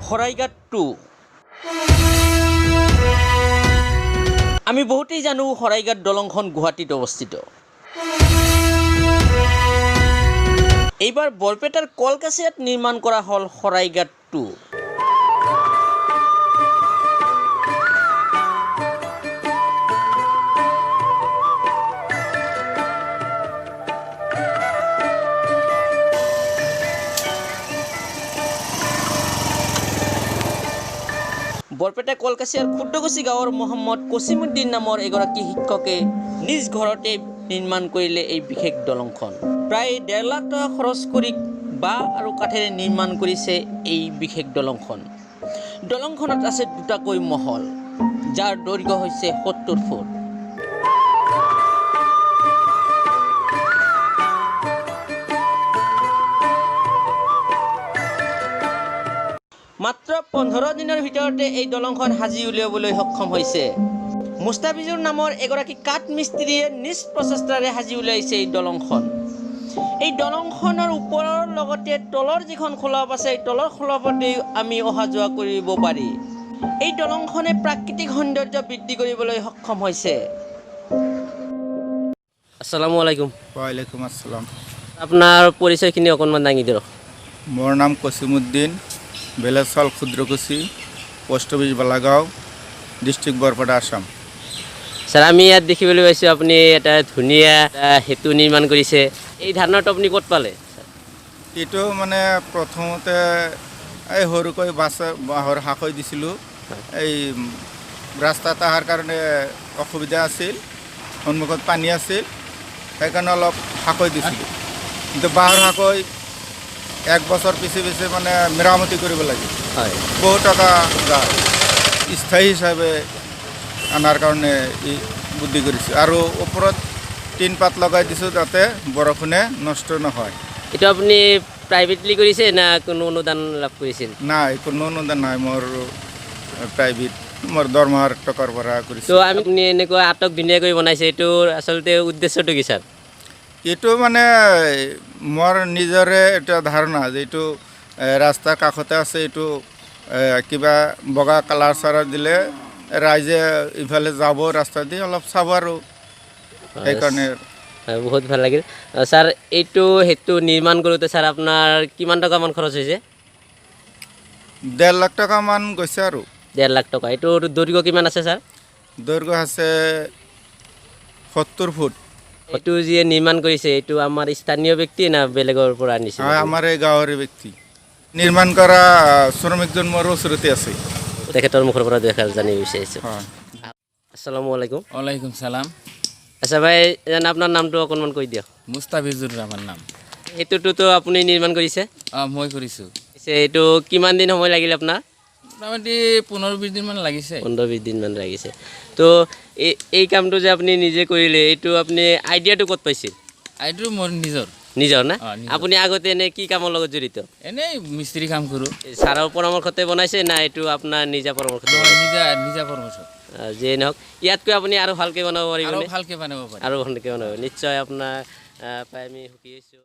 Saraighat 2 আমি বহুতেই জানো Saraighat দলংখন গুৱাহাটীত অৱস্থিত। এইবাৰ বৰপেটাৰ কলকাছিয়াত নিৰ্মাণ কৰা হ'ল Saraighat 2। বৰপেটা কলকাছিয়াৰ ক্ষুদ্ৰকুচি গাঁৱৰ মহম্মদ কছিমুদ্দিন নামৰ এগৰাকী শিক্ষকে নিজ ঘৰতে নিৰ্মাণ কৰিলে এই বিশেষ দলংখন। প্ৰায় 1.5 লাখ টকা খৰচ কৰি বাঁহ আৰু কাঠেৰে নিৰ্মাণ কৰিছে এই বিশেষ দলংখন। দলংখনত আছে দুটাকৈ মহল, যাৰ দৈৰ্ঘ্য হৈছে 70 ফুট। মাত্ৰ 15 দিনৰ ভিতৰতে এই দলংখন সাজি উলিয়াবলৈ সক্ষম হৈছে। মুস্তাফিজুৰ নামৰ এগৰাকী কাঠ মিস্ত্ৰীয়ে নিজ প্ৰচেষ্টাৰে সাজি উলিয়াইছে এই দলংখন। এই দলংখনৰ ওপৰৰ লগতে তলৰ যিখন খোলাপ আছে এই তলৰ খোলাপতে আমি অহা যোৱা কৰিব পাৰি। এই দলংখনে প্ৰাকৃতিক সৌন্দৰ্য বৃদ্ধি কৰিবলৈ সক্ষম হৈছে। আসসালামু আলাইকুম। ওয়ালাইকুম আসসালাম। আপোনাৰ পৰিচয়খিনি অকণমান দাঙি দিয়ক। মোৰ নাম Kasimuddin, Belechal Khudrakuchi, post office Balagaon, district Barpeta, Assam. Sir, আমি ইয়াত দেখিবলৈ পাইছোঁ আপুনি এটা ধুনীয়া সেতু নিৰ্মাণ কৰিছে। এই ধাৰণাটো আপুনি ক'ত পালে? এইটো মানে প্ৰথমতে এই সৰুকৈ বাঁহৰ সাকৈ দিছিলোঁ। এই ৰাস্তাত অহাৰ কাৰণে অসুবিধা আছিল, সন্মুখত পানী আছিল, সেইকাৰণে অলপ সাকৈ দিছিলোঁ। কিন্তু বাঁহৰ সাকৈ 1 বছৰ পিছে মানে মেৰামতি কৰিব লাগে, হয়, বহু টকা যায়। স্থায়ী হিচাপে আনাৰ কাৰণে বুদ্ধি কৰিছোঁ আৰু ওপৰত টিন পাত লগাই দিছোঁ যাতে বৰষুণে নষ্ট নহয়। এইটো আপুনি প্ৰাইভেটলি কৰিছে না কোনো অনুদান লাভ কৰিছিল? নাই, কোনো অনুদান নাই, মোৰ প্ৰাইভেট, মোৰ দৰমহাৰ টকাৰ পৰা কৰিছোঁ। তো আপুনি এনেকুৱা আটক ধুনীয়াকৈ বনাইছে, এইটোৰ আচলতে উদ্দেশ্যটো কি ছাৰ? এইটো মানে মোৰ নিজৰে এটা ধাৰণা যে এইটো ৰাস্তাৰ কাষতে আছে, এইটো কিবা বগা কালাৰ চালাৰ দিলে ৰাইজে ইফালে যাব, ৰাস্তা দি অলপ চাব আৰু সেইকাৰণে। বহুত ভাল লাগিল ছাৰ। এইটো সেইটো নিৰ্মাণ কৰোঁতে ছাৰ আপোনাৰ কিমান টকামান খৰচ হৈছে? 1.5 লাখ টকামান গৈছে আৰু। 1.5 লাখ টকা। এইটোৰ দৈৰ্ঘ্য কিমান আছে ছাৰ? দৈৰ্ঘ্য আছে 70 ফুট। এইটো যিয়ে নিৰ্মাণ কৰিছে এইটো আমাৰ স্থানীয় ব্যক্তি না বেলেগৰ পৰা আনিছে? আমাৰ এই গাঁৱৰে ব্যক্তি। নিৰ্মাণ কৰা শ্ৰমিকজন মোৰ ওচৰতে আছে, তেখেতৰ মুখৰ পৰা জানিব বিচাৰিছোঁ। হয়। আসসালামু আলাইকুম। ওয়ালাইকুম সালাম। আচ্ছা ভাই, জানে আপোনাৰ নামটো অকণমান কৈ দিয়ক। মুস্তাফিজুৰ আমাৰ নাম। সেইটোতো আপুনি নিৰ্মাণ কৰিছে? মই কৰিছোঁ। এইটো কিমান দিন সময় লাগিল আপোনাৰ? মোটামুটি 15-20 দিনমান লাগিছে। 15-20 দিনমান লাগিছে। তো এই কামটো যে আপুনি নিজে কৰিলে, এইটো আপুনি আইডিয়াটো ক'ত পাইছিল? এইটো মোৰ নিজৰ না? নিজৰ। আপুনি আগতে এনে কি কামৰ লগত জড়িত? এনেই মিস্ত্ৰী কাম কৰোঁ। ছাৰৰ পৰামৰ্শতে বনাইছে না এইটো আপোনাৰ নিজা পৰামৰ্শ? নিজা পৰামৰ্শ। যিয়ে নহওক, ইয়াতকৈ আপুনি আৰু ভালকৈ বনাব পাৰিব? ভালকৈ বনাব পাৰিম। আৰু ভালকৈ বনাব নিশ্চয়। আপোনাৰ পাই আমি সুখী হৈছোঁ।